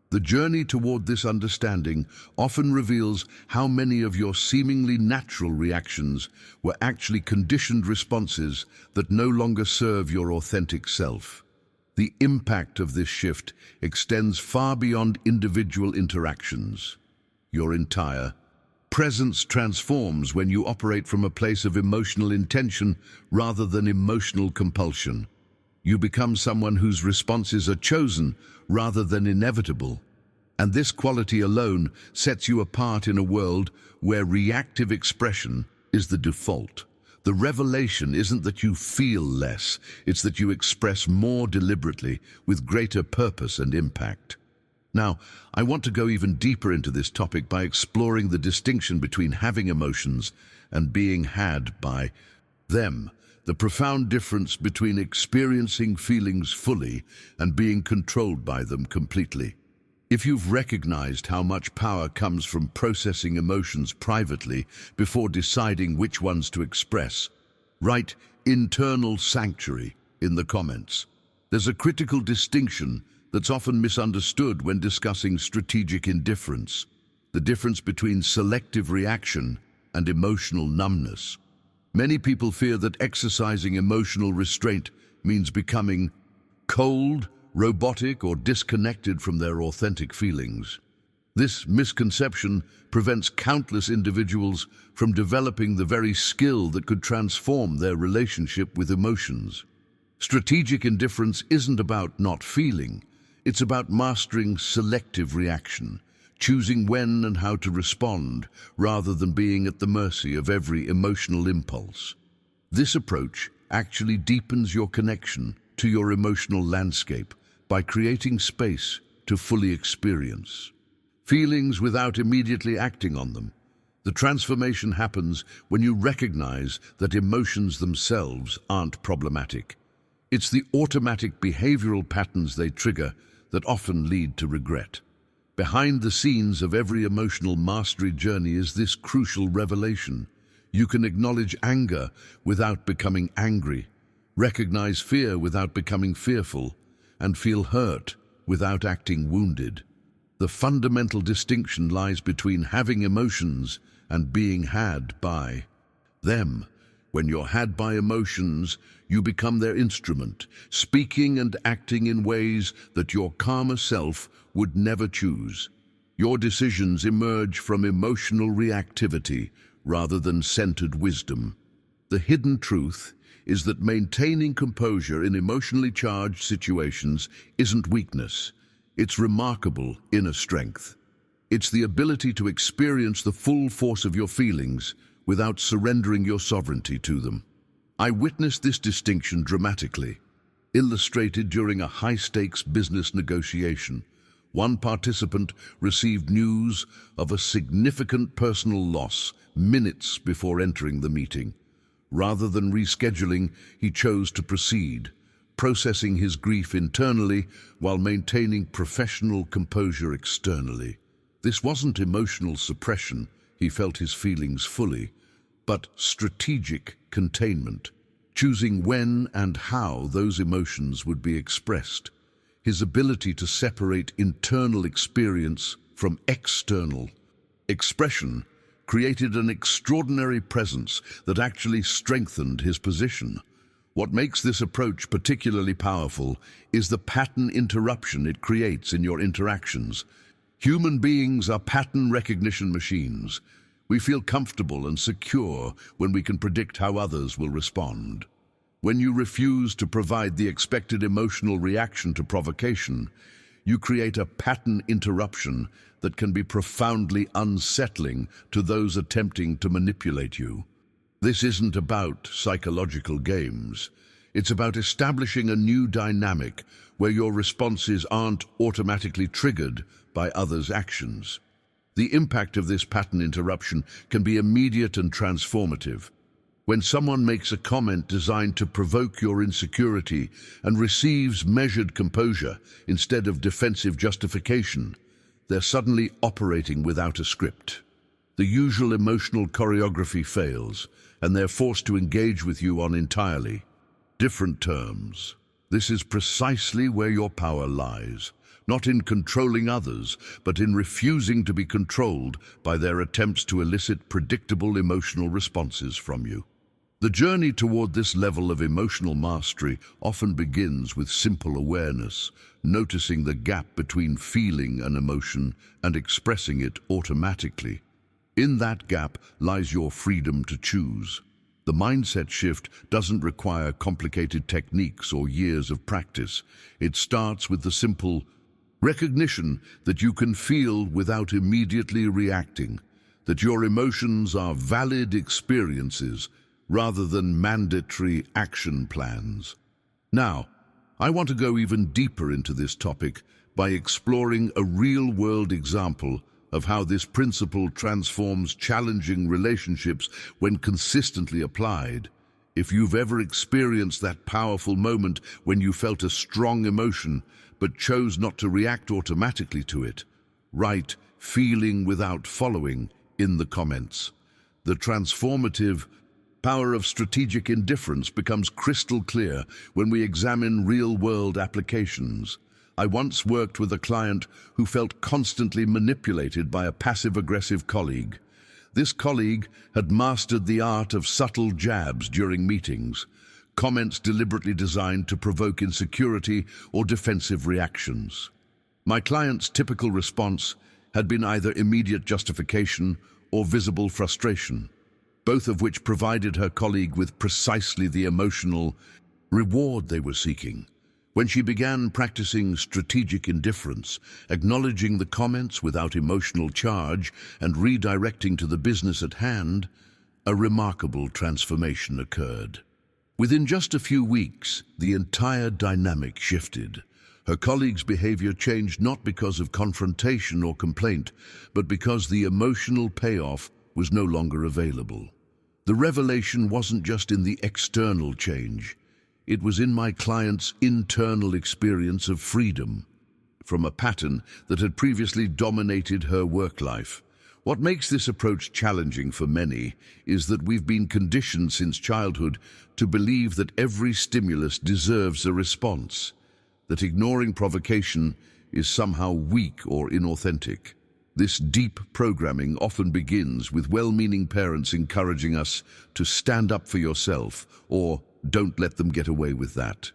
The journey toward this understanding often reveals how many of your seemingly natural reactions were actually conditioned responses that no longer serve your authentic self. The impact of this shift extends far beyond individual interactions. Your entire presence transforms when you operate from a place of emotional intention rather than emotional compulsion. You become someone whose responses are chosen rather than inevitable. And this quality alone sets you apart in a world where reactive expression is the default. The revelation isn't that you feel less, it's that you express more deliberately with greater purpose and impact. Now, I want to go even deeper into this topic by exploring the distinction between having emotions and being had by them. The profound difference between experiencing feelings fully and being controlled by them completely. If you've recognized how much power comes from processing emotions privately before deciding which ones to express, write internal sanctuary in the comments. There's a critical distinction that's often misunderstood when discussing strategic indifference, the difference between selective reaction and emotional numbness. Many people fear that exercising emotional restraint means becoming cold, robotic, or disconnected from their authentic feelings. This misconception prevents countless individuals from developing the very skill that could transform their relationship with emotions. Strategic indifference isn't about not feeling, it's about mastering selective reaction, choosing when and how to respond, rather than being at the mercy of every emotional impulse. This approach actually deepens your connection to your emotional landscape by creating space to fully experience feelings without immediately acting on them. The transformation happens when you recognize that emotions themselves aren't problematic. It's the automatic behavioral patterns they trigger that often lead to regret. Behind the scenes of every emotional mastery journey is this crucial revelation. You can acknowledge anger without becoming angry, recognize fear without becoming fearful, and feel hurt without acting wounded. The fundamental distinction lies between having emotions and being had by them. When you're had by emotions, you become their instrument, speaking and acting in ways that your calmer self would never choose. Your decisions emerge from emotional reactivity rather than centered wisdom. The hidden truth is that maintaining composure in emotionally charged situations isn't weakness. It's remarkable inner strength. It's the ability to experience the full force of your feelings without surrendering your sovereignty to them. I witnessed this distinction dramatically, illustrated during a high-stakes business negotiation. One participant received news of a significant personal loss minutes before entering the meeting. Rather than rescheduling, he chose to proceed, processing his grief internally while maintaining professional composure externally. This wasn't emotional suppression, he felt his feelings fully, but strategic containment, choosing when and how those emotions would be expressed. His ability to separate internal experience from external expression created an extraordinary presence that actually strengthened his position. What makes this approach particularly powerful is the pattern interruption it creates in your interactions. Human beings are pattern recognition machines. We feel comfortable and secure when we can predict how others will respond. When you refuse to provide the expected emotional reaction to provocation, you create a pattern interruption that can be profoundly unsettling to those attempting to manipulate you. This isn't about psychological games. It's about establishing a new dynamic where your responses aren't automatically triggered by others' actions. The impact of this pattern interruption can be immediate and transformative. When someone makes a comment designed to provoke your insecurity and receives measured composure instead of defensive justification, they're suddenly operating without a script. The usual emotional choreography fails, and they're forced to engage with you on entirely different terms. This is precisely where your power lies, not in controlling others, but in refusing to be controlled by their attempts to elicit predictable emotional responses from you. The journey toward this level of emotional mastery often begins with simple awareness, noticing the gap between feeling an emotion and expressing it automatically. In that gap lies your freedom to choose. The mindset shift doesn't require complicated techniques or years of practice. It starts with the simple recognition that you can feel without immediately reacting, that your emotions are valid experiences rather than mandatory action plans. Now, I want to go even deeper into this topic by exploring a real-world example of how this principle transforms challenging relationships when consistently applied. If you've ever experienced that powerful moment when you felt a strong emotion but chose not to react automatically to it, write "feeling without following" in the comments. The transformative power of strategic indifference becomes crystal clear when we examine real-world applications. I once worked with a client who felt constantly manipulated by a passive-aggressive colleague. This colleague had mastered the art of subtle jabs during meetings, comments deliberately designed to provoke insecurity or defensive reactions. My client's typical response had been either immediate justification or visible frustration, both of which provided her colleague with precisely the emotional reward they were seeking. When she began practicing strategic indifference, acknowledging the comments without emotional charge and redirecting to the business at hand, a remarkable transformation occurred. Within just a few weeks, the entire dynamic shifted. Her colleague's behavior changed not because of confrontation or complaint, but because the emotional payoff was no longer available. The revelation wasn't just in the external change. It was in my client's internal experience of freedom from a pattern that had previously dominated her work life. What makes this approach challenging for many is that we've been conditioned since childhood to believe that every stimulus deserves a response, that ignoring provocation is somehow weak or inauthentic. This deep programming often begins with well-meaning parents encouraging us to stand up for yourself or don't let them get away with that.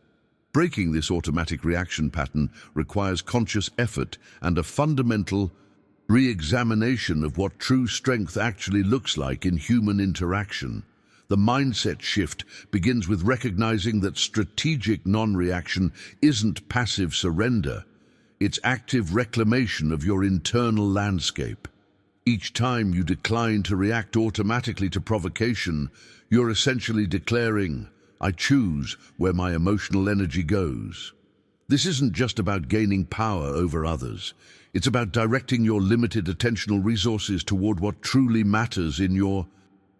Breaking this automatic reaction pattern requires conscious effort and a fundamental re-examination of what true strength actually looks like in human interaction. The mindset shift begins with recognizing that strategic non-reaction isn't passive surrender. It's active reclamation of your internal landscape. Each time you decline to react automatically to provocation, you're essentially declaring, "I choose where my emotional energy goes." This isn't just about gaining power over others. It's about directing your limited attentional resources toward what truly matters in your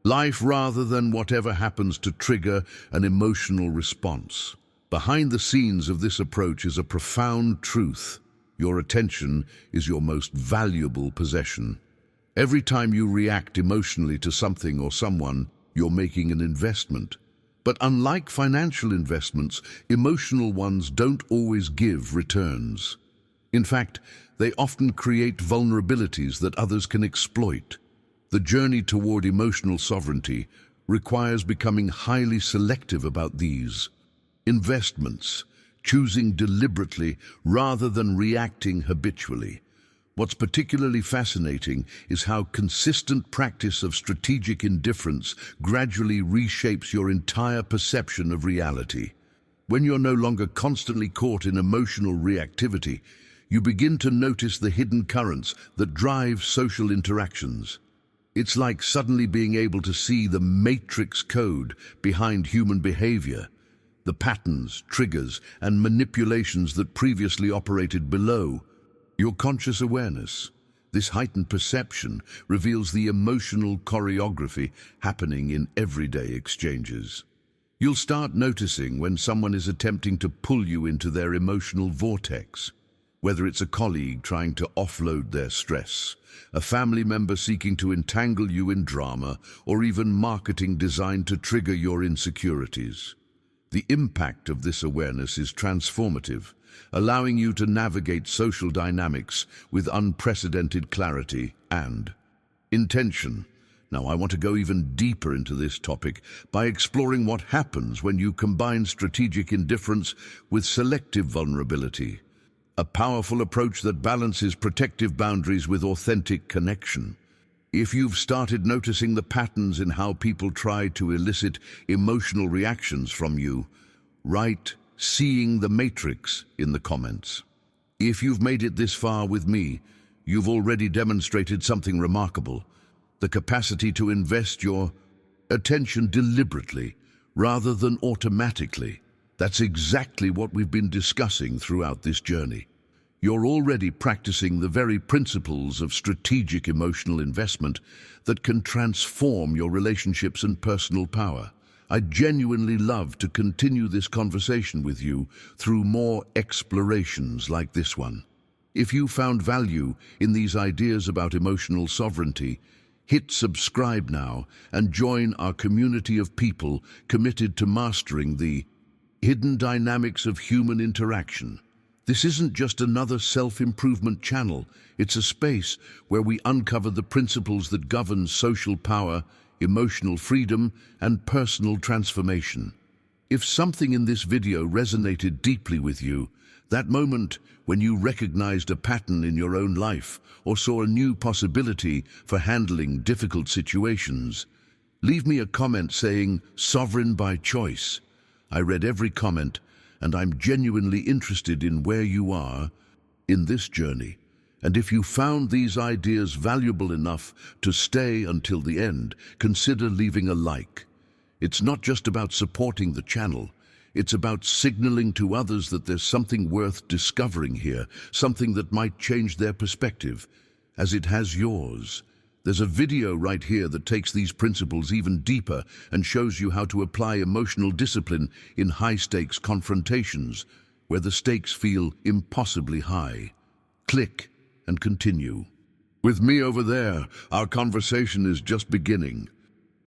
life rather than whatever happens to trigger an emotional response. Behind the scenes of this approach is a profound truth. Your attention is your most valuable possession. Every time you react emotionally to something or someone, you're making an investment. But unlike financial investments, emotional ones don't always give returns. In fact, they often create vulnerabilities that others can exploit. The journey toward emotional sovereignty requires becoming highly selective about these investments, choosing deliberately rather than reacting habitually. What's particularly fascinating is how consistent practice of strategic indifference gradually reshapes your entire perception of reality. When you're no longer constantly caught in emotional reactivity, you begin to notice the hidden currents that drive social interactions. It's like suddenly being able to see the matrix code behind human behavior, the patterns, triggers, and manipulations that previously operated below your conscious awareness. This heightened perception reveals the emotional choreography happening in everyday exchanges. You'll start noticing when someone is attempting to pull you into their emotional vortex, whether it's a colleague trying to offload their stress, a family member seeking to entangle you in drama, or even marketing designed to trigger your insecurities. The impact of this awareness is transformative, allowing you to navigate social dynamics with unprecedented clarity and intention. Now, I want to go even deeper into this topic by exploring what happens when you combine strategic indifference with selective vulnerability, a powerful approach that balances protective boundaries with authentic connection. If you've started noticing the patterns in how people try to elicit emotional reactions from you, write "seeing the matrix" in the comments. If you've made it this far with me, you've already demonstrated something remarkable: the capacity to invest your attention deliberately rather than automatically. That's exactly what we've been discussing throughout this journey. You're already practicing the very principles of strategic emotional investment that can transform your relationships and personal power. I'd genuinely love to continue this conversation with you through more explorations like this one. If you found value in these ideas about emotional sovereignty, hit subscribe now and join our community of people committed to mastering the hidden dynamics of human interaction. This isn't just another self-improvement channel, it's a space where we uncover the principles that govern social power, emotional freedom, and personal transformation. If something in this video resonated deeply with you, that moment when you recognized a pattern in your own life or saw a new possibility for handling difficult situations, leave me a comment saying, "Sovereign by choice." I read every comment, and I'm genuinely interested in where you are in this journey. And if you found these ideas valuable enough to stay until the end, consider leaving a like. It's not just about supporting the channel. It's about signaling to others that there's something worth discovering here, something that might change their perspective, as it has yours. There's a video right here that takes these principles even deeper and shows you how to apply emotional discipline in high-stakes confrontations, where the stakes feel impossibly high. Click and continue. With me over there, our conversation is just beginning.